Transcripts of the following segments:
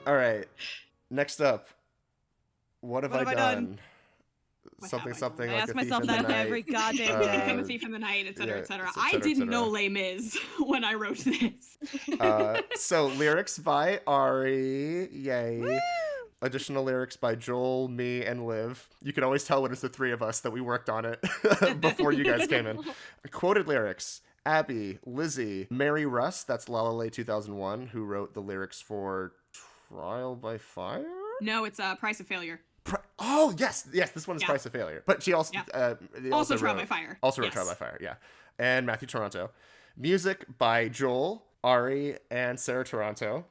All right. Next up, what have I done? Something I like ask a myself thief in the that night. every goddamn Didn't day. become a thief in the night, etc., Yeah, etc. et I cetera, et didn't know cetera. Les Mis when I wrote this. So lyrics by Arri, yay. Woo! Additional lyrics by Joel, me, and Liv. You can always tell when it's the three of us that we worked on it before you guys came in. Quoted lyrics. Abby, Lizzie, Mary Russ, that's La La La 2001, who wrote the lyrics for Trial by Fire? No, it's Price of Failure. Oh, yes, this one is Yeah. Price of Failure. But she also... Yeah. they Also Trial wrote- by Fire. Also wrote Yes. Trial by Fire, yeah. And Matthew Toronto. Music by Joel, Arri, and Sarah Toronto.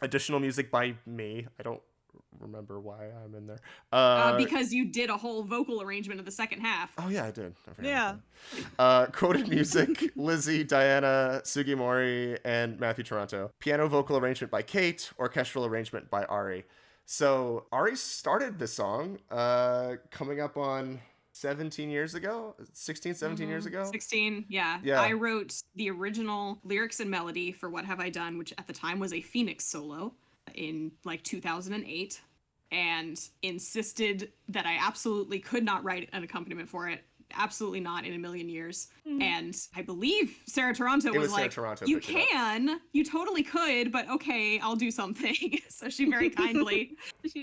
Additional music by me. I don't remember why I'm in there. Because you did a whole vocal arrangement of the second half. Oh, yeah, I did. I forgot Yeah. about that. Quoted music, Lizzie, Diana, Sugimori, and Matthew Toronto. Piano vocal arrangement by Kate. Orchestral arrangement by Arri. So Arri started this song coming up on 17 years ago, 16, 17 years ago. 16, yeah. Yeah. I wrote the original lyrics and melody for What Have I Done, which at the time was a Phoenix solo in like 2008, and insisted that I absolutely could not write an accompaniment for it. Absolutely not in a million years. And I believe Sarah Toronto was Sarah like, Toronto you picked it up. can, you totally could, but okay, I'll do something. So she very kindly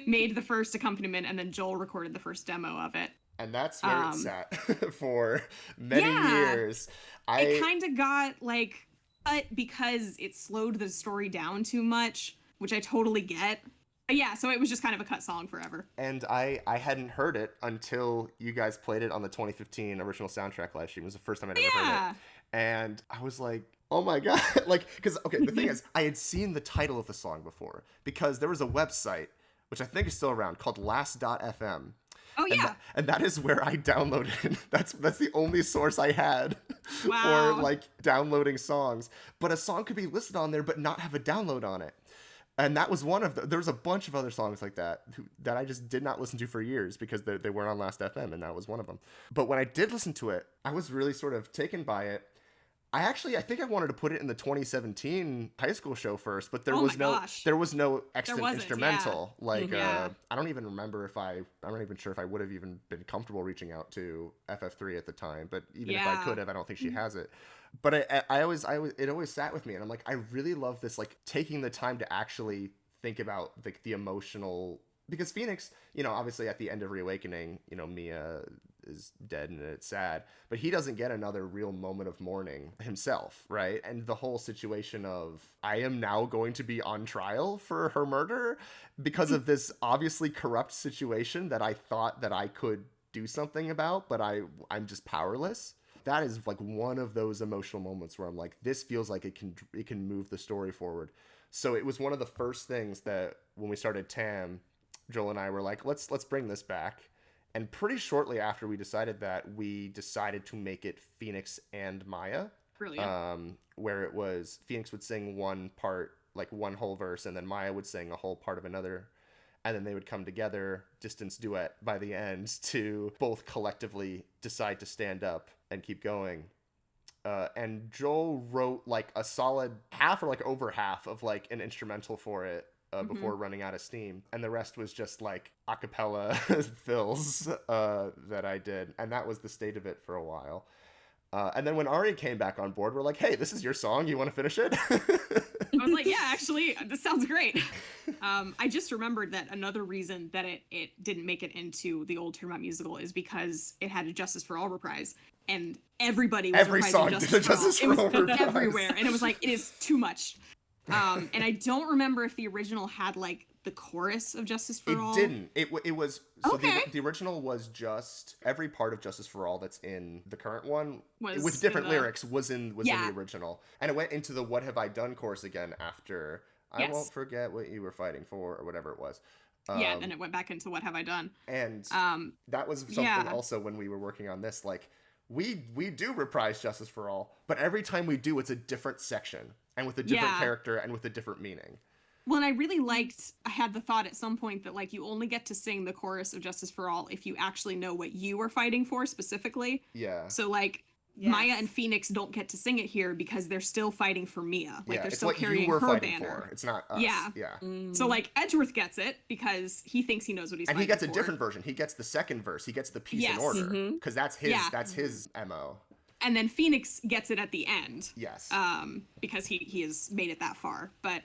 made the first accompaniment, and then Joel recorded the first demo of it. And that's where it sat for many years. It kind of got like cut because it slowed the story down too much, which I totally get. But yeah, so it was just kind of a cut song forever. And I hadn't heard it until you guys played it on the 2015 original soundtrack live stream. It was the first time I'd ever heard it. And I was like, oh my God. Like, because, okay, the thing is, I had seen the title of the song before because there was a website, which I think is still around, called last.fm. Oh yeah. And that is where I downloaded. That's the only source I had for like downloading songs. But a song could be listed on there but not have a download on it. And that was one of the, there's a bunch of other songs like that that I just did not listen to for years because they weren't on Last FM, and that was one of them. But when I did listen to it, I was really sort of taken by it. I think I wanted to put it in the 2017 high school show first, but there was no extra instrumental. Yeah. Like, I don't even remember I'm not even sure if I would have even been comfortable reaching out to FF3 at the time, but even if I could have, I don't think she has it. But it always sat with me, and I'm like, I really love this, like taking the time to actually think about the emotional, because Phoenix, obviously at the end of Reawakening, Mia is dead and it's sad, but he doesn't get another real moment of mourning himself, right? And the whole situation of, I am now going to be on trial for her murder because of this obviously corrupt situation that I thought that I could do something about, but I'm just powerless. That is like one of those emotional moments where I'm like, this feels like it can move the story forward. So it was one of the first things that when we started TAAAM, Joel and I were like, let's bring this back. And pretty shortly after we decided that, we decided to make it Phoenix and Maya. Brilliant. Where it was Phoenix would sing one part, like one whole verse, and then Maya would sing a whole part of another. And then they would come together, distance duet by the end, to both collectively decide to stand up and keep going. And Joel wrote like a solid half or like over half of like an instrumental for it before running out of steam. And the rest was just like a cappella fills that I did. And that was the state of it for a while. And then when Arri came back on board, we're like, hey, this is your song. You want to finish it? I was like, yeah, actually, this sounds great. I just rememdered that another reason that it didn't make it into the old Turnabout musical is because it had a Justice for All reprise, and everybody was reprising Justice for All. It was everywhere, and it was like, it is too much. And I don't remember if the original had like the chorus of Justice for All. It didn't. It was so okay. The original was just every part of Justice for All that's in the current one Was with different in the- lyrics was in the original, and it went into the What Have I Done chorus again after I won't forget what you were fighting for or whatever it was. Yeah, then it went back into What Have I Done. And that was something also when we were working on this, like we do reprise Justice for All, but every time we do, it's a different section and with a different character and with a different meaning. Well, and I had the thought at some point that like you only get to sing the chorus of Justice for All if you actually know what you are fighting for specifically. Yeah. So like Maya and Phoenix don't get to sing it here because they're still fighting for Mia. Like, they're it's still what carrying you were her fighting banner. for. It's not us. Yeah. So, like, Edgeworth gets it because he thinks he knows what he's fighting for. And he gets a different version. He gets the second verse. He gets the peace and order. Because that's his MO. And then Phoenix gets it at the end. Yes. Because he has made it that far. But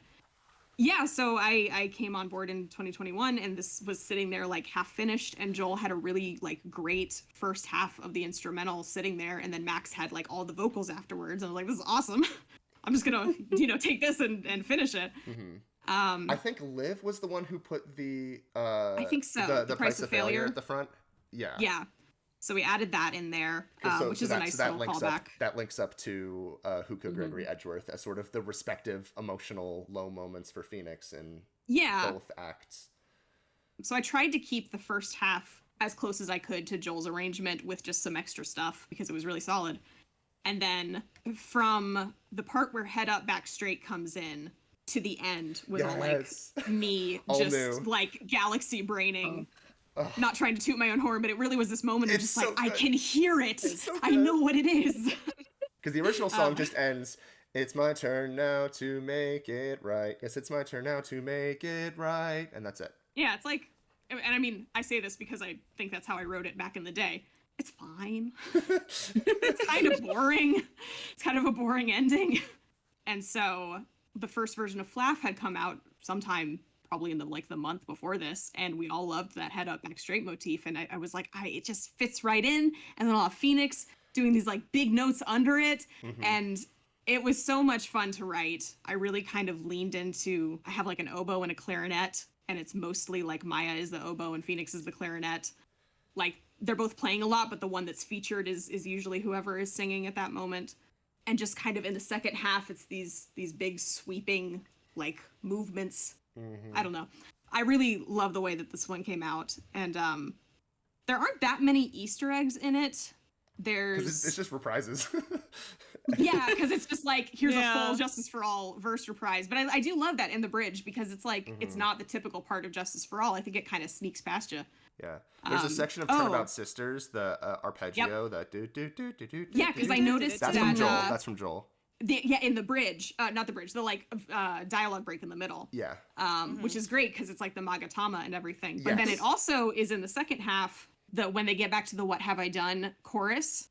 yeah, so I came on board in 2021 and this was sitting there like half finished, and Joel had a really like great first half of the instrumental sitting there, and then Max had like all the vocals afterwards. And I was like, this is awesome. I'm just gonna, take this and finish it. I think Liv was the one who put the I think so. The price of failure at the front. Yeah. Yeah. So we added that in there, which is a nice little callback. That links up to Hookah, Gregory, Edgeworth as sort of the respective emotional low moments for Phoenix in both acts. So I tried to keep the first half as close as I could to Joel's arrangement with just some extra stuff because it was really solid. And then from the part where Head Up, Back Straight comes in to the end was all like me just like galaxy braining. Not trying to toot my own horn, but it really was this moment of just so like, good. I can hear it. So I know what it is. Because the original song just ends, it's my turn now to make it right. Yes, it's my turn now to make it right. And that's it. Yeah, it's like, and I mean, I say this because I think that's how I wrote it back in the day. It's fine. It's kind of boring. It's kind of a boring ending. And so the first version of Flaff had come out sometime probably in the month before this, and we all loved that Head Up, Back Straight motif, and I was like, it just fits right in. And then I'll have Phoenix doing these like big notes under it, and it was so much fun to write. I really kind of leaned into, I have like an oboe and a clarinet, and it's mostly like Maya is the oboe and Phoenix is the clarinet. Like, they're both playing a lot, but the one that's featured is usually whoever is singing at that moment. And just kind of in the second half, it's these big sweeping like movements. I don't know. I really love the way that this one came out. And there aren't that many Easter eggs in it. There's... It's just reprises. Yeah, because it's just like, here's a full Justice for All verse reprise. But I do love that in the bridge, because it's like, it's not the typical part of Justice for All. I think it kind of sneaks past you. Yeah. There's a section of Turnabout Sisters, the arpeggio, the do. Yeah, because I noticed that's from Joel. That's from Joel. In the bridge, not the bridge, the like dialogue break in the middle. Yeah. Which is great because it's like the Magatama and everything. But then it also is in the second half, when they get back to the What Have I Done chorus.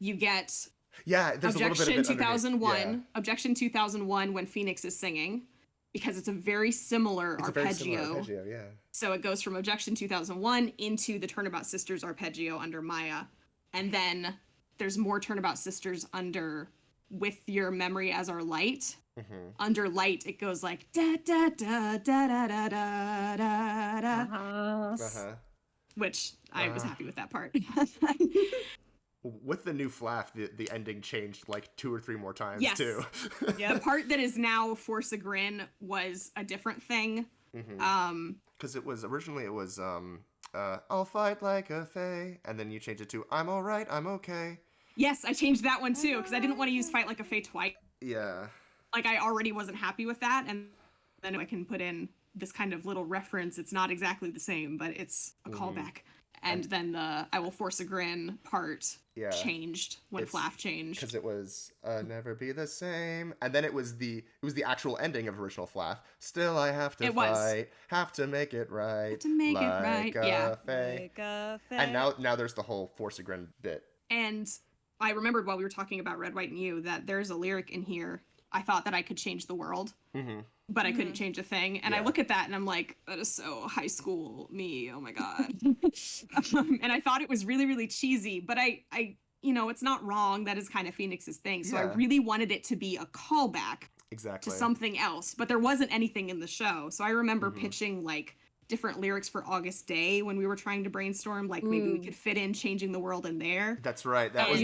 You get there's Objection a little bit of it 2001. Objection 2001 when Phoenix is singing, because it's a very similar arpeggio. So it goes from Objection 2001 into the Turnabout Sisters arpeggio under Maya, and then there's more Turnabout Sisters under With Your Memory as Our Light. Under Light, it goes like da da da da da da da da da. Which I was happy with that part. With the new Flaff, the ending changed like 2 or 3 more times too. The part that is now Force a Grin was a different thing. Because originally it was I'll fight like a fae, and then you change it to I'm alright, I'm okay. Yes, I changed that one too, because I didn't want to use Fight Like a Fae twice. Yeah. Like, I already wasn't happy with that, and then I can put in this kind of little reference. It's not exactly the same, but it's a callback. And then the I Will Force a Grin part changed when Flaff changed. Because it was Never Be the Same. And then it was the actual ending of original Flaff. Still I have to fight, have to make it right. Have to make like it right, a fae. And now there's the whole Force a Grin bit. And I remembered while we were talking about Red, White, and You that there's a lyric in here. I thought that I could change the world, but I couldn't change a thing. And I look at that and I'm like, that is so high school me. Oh my God. And I thought it was really, really cheesy, but I it's not wrong. That is kind of Phoenix's thing. So I really wanted it to be a callback to something else, but there wasn't anything in the show. So I remember pitching like different lyrics for August Day when we were trying to brainstorm, like maybe we could fit in Changing the World in there. That's right. That was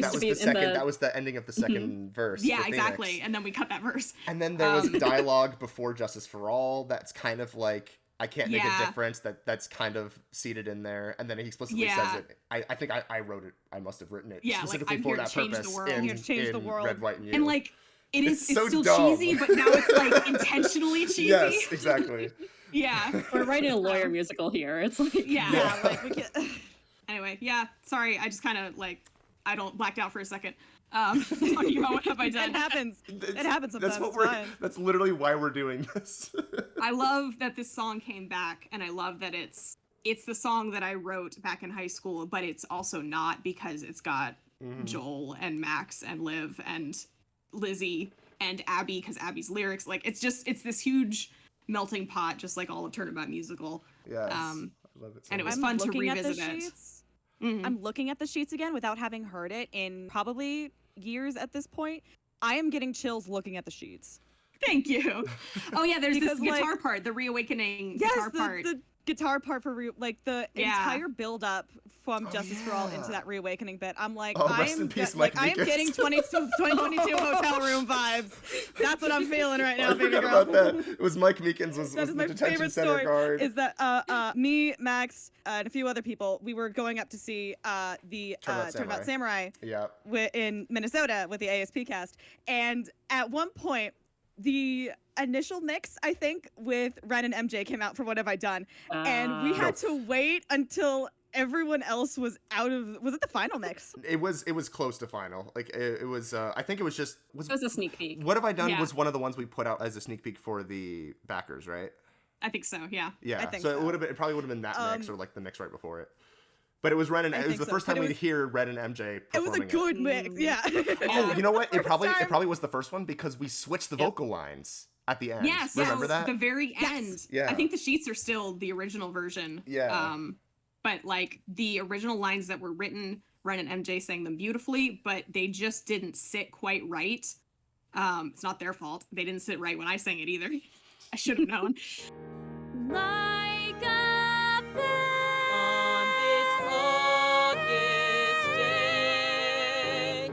the ending of the second verse. Yeah, exactly. And then we cut that verse. And then there was dialogue before Justice for All that's kind of like, I can't make a difference, that's kind of seated in there. And then he explicitly says it. I think I wrote it. I must have written it specifically for that purpose in Red, White, and You. And like, it's still dumb. cheesy, but now it's like intentionally cheesy. Yes, exactly. Yeah. We're writing a lawyer musical here. It's like like we can... Anyway, sorry, I just kind of like I don't blacked out for a second. Talking about what have I done. It happens. It happens sometimes. That's literally why we're doing this. I love that this song came back, and I love that it's the song that I wrote back in high school, but it's also not, because it's got Joel and Max and Liv and Lizzie and Abby, because Abby's lyrics, like, it's this huge melting pot, just like all of Turnabout Musical. Yes. I love it so and it much. was fun to revisit it. I'm looking at the sheets again without having heard it in probably years at this point. I am getting chills looking at the sheets. Thank you. Oh yeah, there's this guitar part, the reawakening guitar part. The guitar part for the entire build up from Justice for All into that reawakening bit. I'm like, I am getting 2022 hotel room vibes. That's what I'm feeling right now, baby girl. About that. It was Mike Meekins was the detention center guard. Is that me, Max, and a few other people, we were going up to see the Turnabout Samurai in Minnesota with the ASP cast, and at one point, the initial mix, I think, with Ren and MJ came out for What Have I Done? And we had to wait until everyone else was out of... Was it the final mix? It was close to final. Like, it was... I think it was just... It was a sneak peek. What Have I Done was one of the ones we put out as a sneak peek for the backers, right? I think so, yeah. Yeah, I think so it probably would have been that mix or like the mix right before it. But it was Ren and it was the first time we'd hear Ren and MJ performing it. Was a good mix, yeah. Oh, you know what? It probably was the first one because we switched the vocal lines at the end. Yes, remember that? The very end. Yes. Yeah. I think the sheets are still the original version. Yeah. But like the original lines that were written, Ren and MJ sang them beautifully, but they just didn't sit quite right. It's not their fault. They didn't sit right when I sang it either. I should have known. Like a on this August day.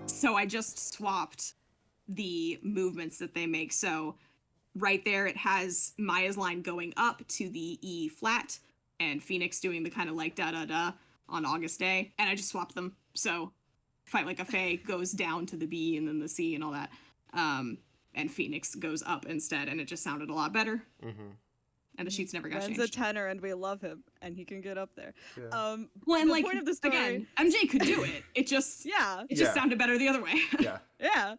So I just swapped the movements that they make. So right there, it has Maya's line going up to the E flat and Phoenix doing the kind of like da-da-da on August Day. And I just swapped them. So Fight Like a Fae goes down to the B and then the C and all that. And Phoenix goes up instead, and it just sounded a lot better. And the sheets never got Ren's changed. a tenor, and we love him, and he can get up there. Yeah. Well, and the like, point of the story... again, MJ could do it. It just sounded better the other way. Yeah. Yeah.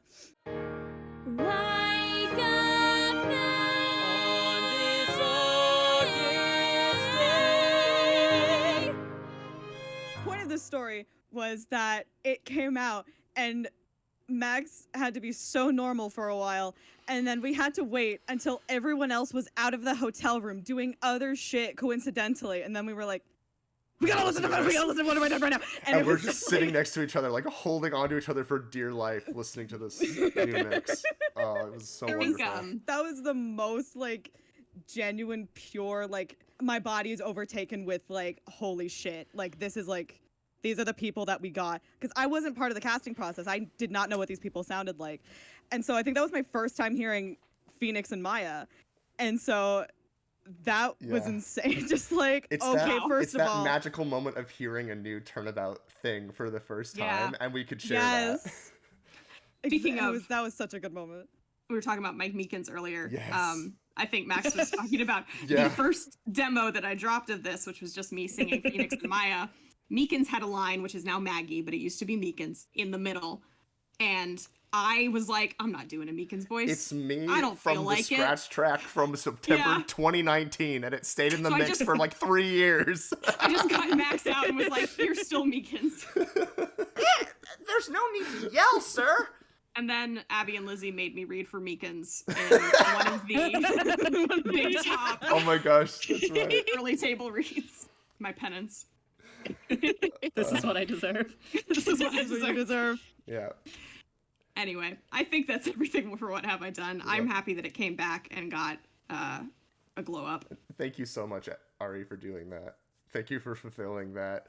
Like a on this August day. Point of the story was that it came out, and Max had to be so normal for a while, and then we had to wait until everyone else was out of the hotel room doing other shit coincidentally, and then we were like, we gotta listen to What Have I Done right now? And we're just sitting next to each other, like holding on to each other for dear life, listening to this new mix. Oh, it was so wonderful. That was the most like genuine, pure, like my body is overtaken with like, holy shit, like this is like, these are the people that we got. Because I wasn't part of the casting process. I did not know what these people sounded like. And so I think that was my first time hearing Phoenix and Maya. And so that was insane. Just like, it's okay, that, first of all. It's that all, magical moment of hearing a new Turnabout thing for the first time. And we could share that. Speaking of... That was such a good moment. We were talking about Mike Meekins earlier. Yes. I think Max was talking about the first demo that I dropped of this, which was just me singing Phoenix and Maya. Meekins had a line, which is now Maggie, but it used to be Meekins, in the middle. And I was like, I'm not doing a Meekins voice. It's me I don't from feel the like scratch track from September 2019, and it stayed in the mix for like 3 years. I just got maxed out and was like, you're still Meekins. There's no need to yell, sir. And then Abby and Lizzie made me read for Meekins in one of the big top. Oh my gosh, that's right. Early table reads. My penance. This is what I deserve. This is what I deserve. Yeah. Anyway, I think that's everything for What Have I Done. Yeah. I'm happy that it came back and got a glow up. Thank you so much, Arri, for doing that. Thank you for fulfilling that.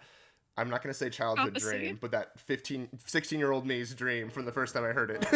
I'm not going to say childhood dream, but that 16-year-old me's dream from the first time I heard it.